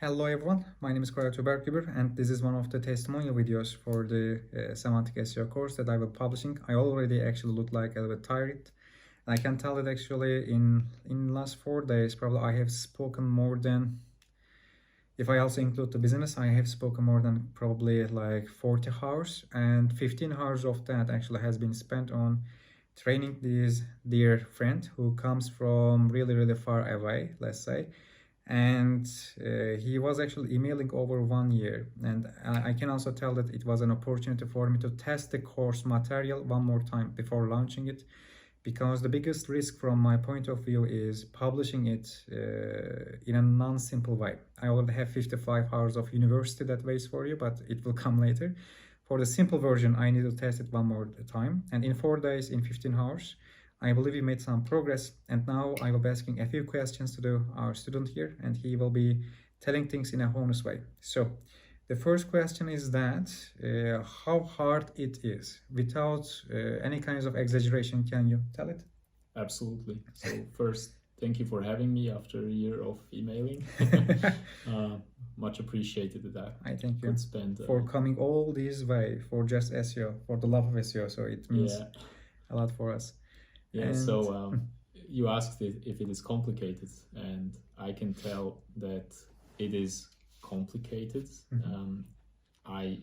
Hello everyone, my name is Koray and this is one of the testimonial videos for the Semantic SEO course that I will publishing. I already actually look like a little bit tired. I can tell that actually in last 4 days probably I have spoken more than, if I also include the business, I have spoken more than probably like 40 hours, and 15 hours of that actually has been spent on training this dear friend who comes from really far away, let's say. And he was actually emailing over 1 year, and I can also tell that it was an opportunity for me to test the course material one more time before launching it, because the biggest risk from my point of view is publishing it in a non-simple way. I already have 55 hours of university that waits for you, but it will come later. For the simple version, I need to test it one more time, and in 4 days, in 15 hours, I believe we made some progress, and now I will be asking a few questions to our student here, and he will be telling things in a honest way. So the first question is that how hard it is, without any kinds of exaggeration. Can you tell it? Absolutely. So first, thank you for having me after a year of emailing. Much appreciated that. I thank you for coming all this way for just SEO, for the love of SEO. So it means a lot for us. Yeah, and so you asked if it is complicated, and I can tell that it is complicated. I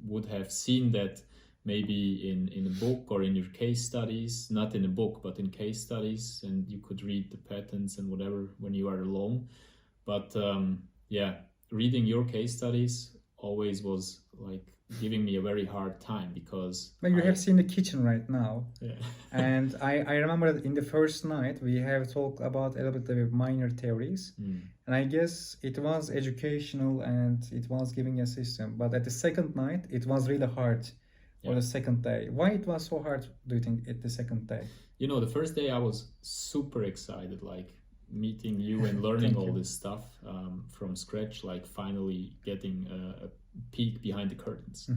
would have seen that maybe in a book or in your case studies, not in a book, but in case studies, and you could read the patterns and whatever when you are alone. But reading your case studies always was like giving me a very hard time, because you have seen the kitchen right now. And I remember that in the first night we have talked about a little bit of minor theories, and I guess it was educational and it was giving a system, but at the second night it was really hard. Or the second day. Why it was so hard, do you think, at the second day? You know, the first day I was super excited, like meeting you and learning all this stuff from scratch, like finally getting a peek behind the curtains.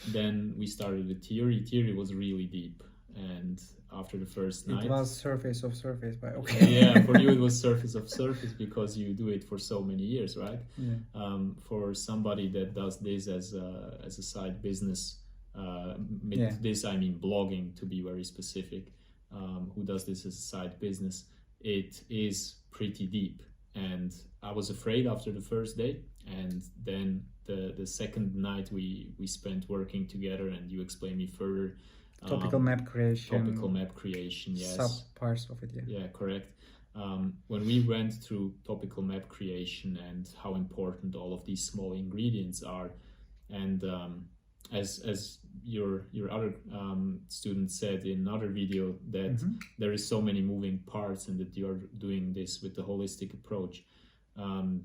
Then we started with theory. Theory was really deep, and after the first night, it was surface of surface, but for you it was surface of surface because you do it for so many years, right? For somebody that does this as a side business, this I mean blogging, to be very specific, who does this as a side business, it is pretty deep. And I was afraid after the first day, and then the second night we spent working together, and you explained me further. Topical map creation, yes. Sub parts of it, Yeah, correct. When we went through topical map creation and how important all of these small ingredients are, and as your other student said in another video, that there is so many moving parts, and that you're doing this with the holistic approach.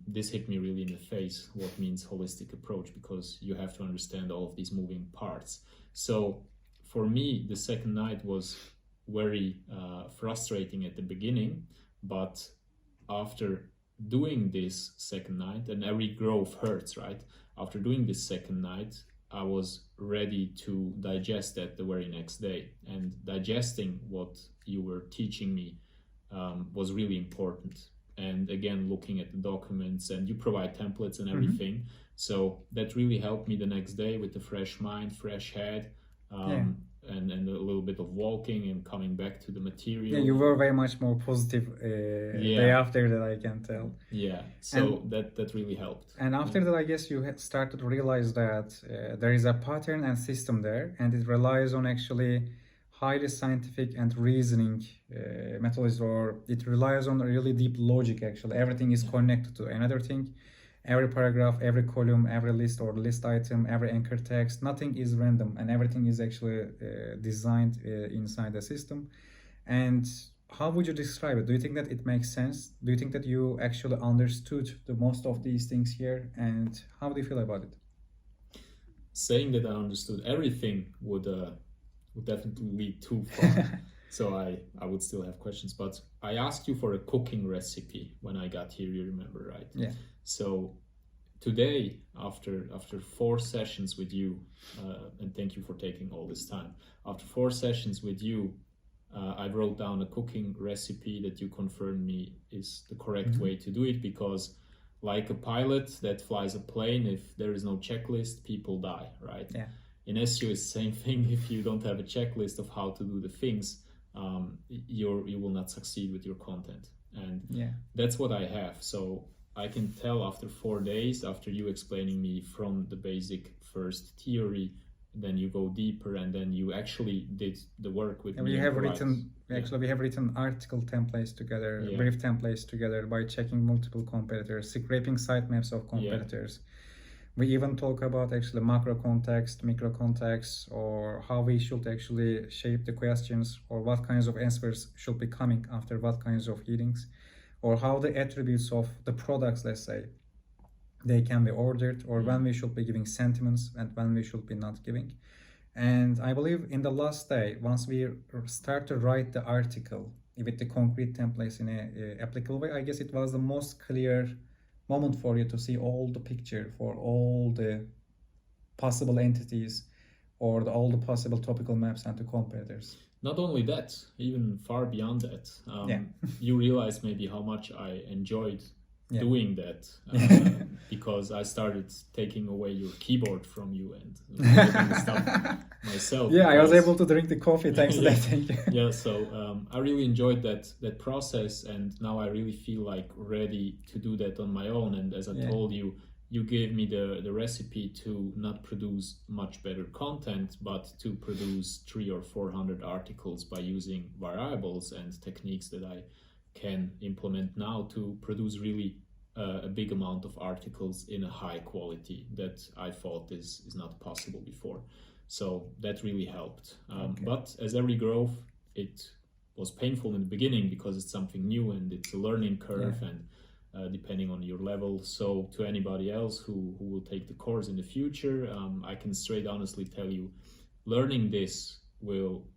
This hit me really in the face, what means holistic approach, because you have to understand all of these moving parts. So for me, the second night was very frustrating at the beginning, but after doing this second night, and every growth hurts, right? After doing this second night, I was ready to digest that the very next day, and digesting what you were teaching me was really important. And again, looking at the documents, and you provide templates and everything. So that really helped me the next day with a fresh mind, fresh head, and a little bit of walking and coming back to the material. Yeah, you were very much more positive day after that, I can tell. Yeah, so that really helped. And after that, I guess you had started to realize that there is a pattern and system there, and it relies on actually highly scientific and reasoning methods, or it relies on a really deep logic. Actually, everything is connected to another thing. Every paragraph, every column, every list or list item, every anchor text, nothing is random, and everything is actually designed inside the system. And how would you describe it? Do you think that it makes sense? Do you think that you actually understood the most of these things here? And how do you feel about it? Saying that I understood everything would definitely lead too far. So I would still have questions, but I asked you for a cooking recipe when I got here, you remember, right? Yeah. So today, after 4 sessions with you, and thank you for taking all this time, after 4 sessions with you, I wrote down a cooking recipe that you confirmed me is the correct way to do it, because like a pilot that flies a plane. If there is no checklist, people die, right? Yeah. In SEO, it's the same thing. If you don't have a checklist of how to do the things, you will not succeed with your content. And that's what I have. So I can tell after 4 days, after you explaining me from the basic first theory, then you go deeper, and then you actually did the work with me. We have written article templates together, brief templates together by checking multiple competitors, scraping sitemaps of competitors. We even talk about actually macro context, micro context, or how we should actually shape the questions, or what kinds of answers should be coming after what kinds of headings, or how the attributes of the products, let's say, they can be ordered, or when we should be giving sentiments and when we should be not giving. And I believe in the last day, once we start to write the article with the concrete templates in a applicable way, I guess it was the most clear moment for you to see all the picture for all the possible entities, or all the possible topical maps and the competitors. Not only that, even far beyond that, you realize maybe how much I enjoyed doing that, because I started taking away your keyboard from you and making the stuff myself. I was able to drink the coffee thanks to that. Thank you. So I really enjoyed that process, and now I really feel like ready to do that on my own. And as I told you, you gave me the recipe to not produce much better content, but to produce 300 or 400 articles by using variables and techniques that I can implement now to produce really a big amount of articles in a high quality that I thought is not possible before. So that really helped. But as every growth, it was painful in the beginning because it's something new and it's a learning curve, and depending on your level. So to anybody else who will take the course in the future, I can straight honestly tell you, learning this will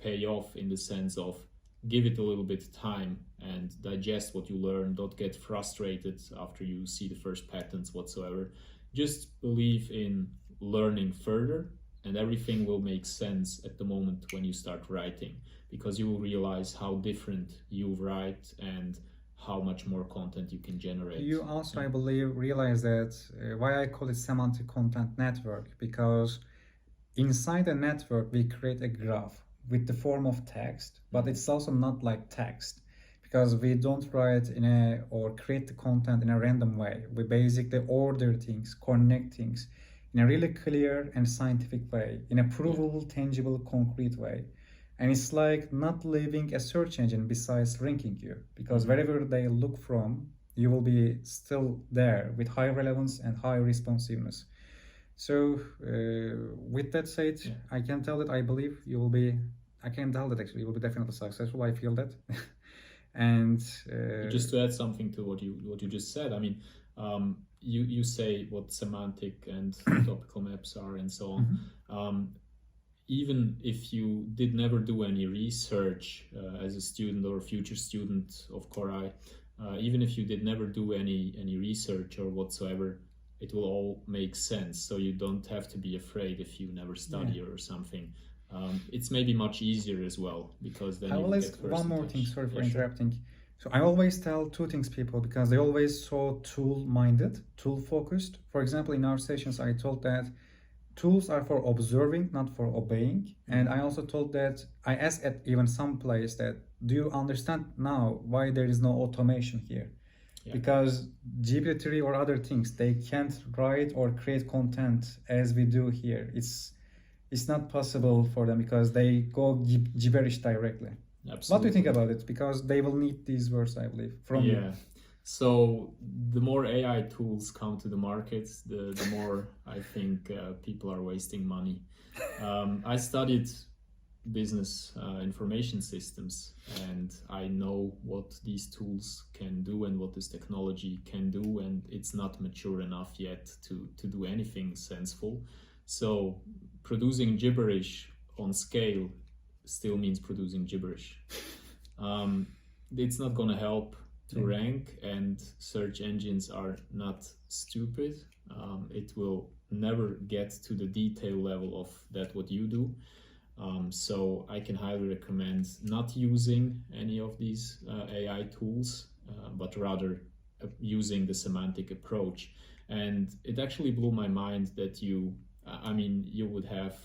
pay off in the sense of give it a little bit of time and digest what you learn. Don't get frustrated after you see the first patterns whatsoever. Just believe in learning further, and everything will make sense at the moment when you start writing, because you will realize how different you write and how much more content you can generate. You also, I believe, realize that why I call it semantic content network, because inside a network we create a graph with the form of text, but it's also not like text, because we don't write or create the content in a random way. We basically order things, connect things in a really clear and scientific way, in a provable, tangible, concrete way. And it's like not leaving a search engine besides ranking you, because wherever they look from, you will be still there with high relevance and high responsiveness. So with that said, I can tell that I believe you will be, I can tell that actually you will be definitely successful. I feel that. And just to add something to what you just said, I mean, you say what semantic and topical maps are and so on. Even if you did never do any research as a student or a future student of Korai, even if you did never do any research or whatsoever, it will all make sense. So you don't have to be afraid if you never study or something. It's maybe much easier as well, because then you get first one more thing, sorry for interrupting. Sure. So I always tell two things people, because they always so tool-minded, tool-focused. For example, in our sessions, I told that tools are for observing, not for obeying. And I also told that, I asked at even some place that, do you understand now why there is no automation here? Because GPT-3 or other things, they can't write or create content as we do here. It's not possible for them, because they go gibberish directly. Absolutely. What do you think about it? Because they will need these words, I believe, from you. So the more AI tools come to the market, the more I think people are wasting money. I studied business information systems, and I know what these tools can do and what this technology can do, and it's not mature enough yet to do anything senseful. So producing gibberish on scale still means producing gibberish. It's not going to help to rank, and search engines are not stupid. It will never get to the detail level of that what you do. So I can highly recommend not using any of these AI tools, but rather using the semantic approach. And it actually blew my mind that you would have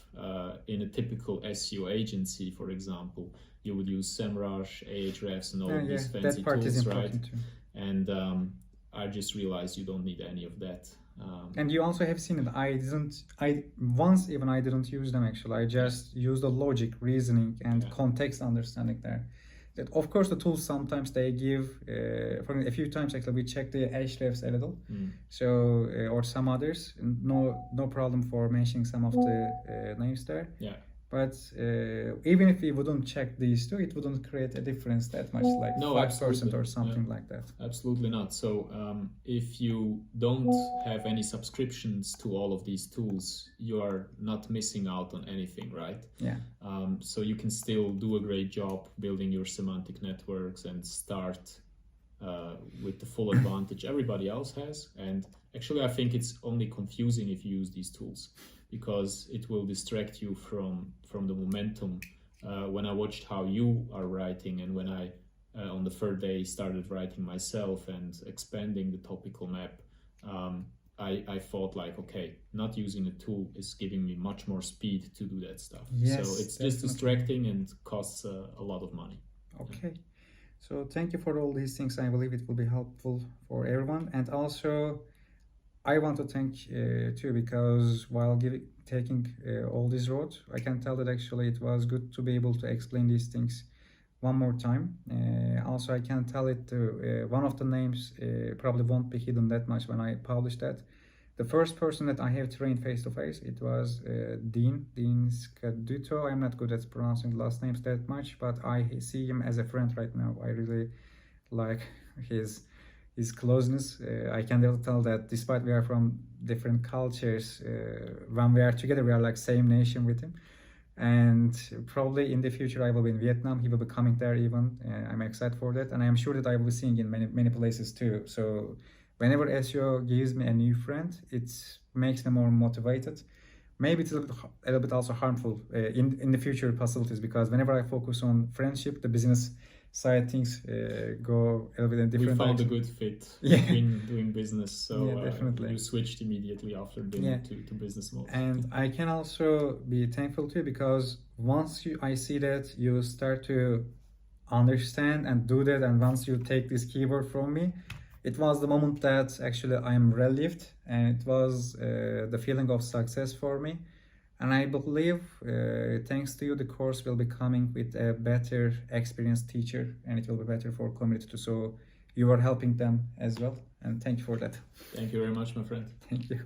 in a typical SEO agency, for example, you would use SEMrush, Ahrefs, and all of these fancy that part tools, is right? important too. And I just realized you don't need any of that. And you also have seen it. I didn't use them actually. I just used the logic, reasoning, and context understanding there. That of course the tools sometimes they give. For a few times actually we checked the Ahrefs a little, so or some others. No problem for mentioning some of the names there. Yeah. But even if we wouldn't check these two, it wouldn't create a difference that much, like 5% or something like that. Absolutely not. So if you don't have any subscriptions to all of these tools, you are not missing out on anything, right? Yeah. So you can still do a great job building your semantic networks and start with the full advantage everybody else has. And actually, I think it's only confusing if you use these tools, because it will distract you from the momentum. When I watched how you are writing, and when I on the third day started writing myself and expanding the topical map, I thought like, okay, not using a tool is giving me much more speed to do that stuff. Yes, so it's just distracting and costs a lot of money. Okay. So thank you for all these things. I believe it will be helpful for everyone. And also, I want to thank too, because while taking all this road, I can tell that actually it was good to be able to explain these things one more time. Also, I can tell it to one of the names probably won't be hidden that much when I publish that. The first person that I have trained face to face, it was Dean Scaduto. I'm not good at pronouncing last names that much, but I see him as a friend right now. I really like his closeness. I can tell that despite we are from different cultures, when we are together, we are like same nation with him. And probably in the future, I will be in Vietnam. He will be coming there even. I'm excited for that. And I'm sure that I will be seeing in many places too. So whenever SEO gives me a new friend, it makes me more motivated. Maybe it's a little bit also harmful in the future possibilities, because whenever I focus on friendship, the business side things go a little bit in different. We found direction. a good fit between doing business, so definitely. You switched immediately after doing to business mode. And I can also be thankful too, because once I see that you start to understand and do that, and once you take this keyword from me, it was the moment that actually I am relieved, and it was the feeling of success for me. And I believe, thanks to you, the course will be coming with a better experienced teacher, and it will be better for community too. So you are helping them as well, and thank you for that. Thank you very much, my friend. Thank you.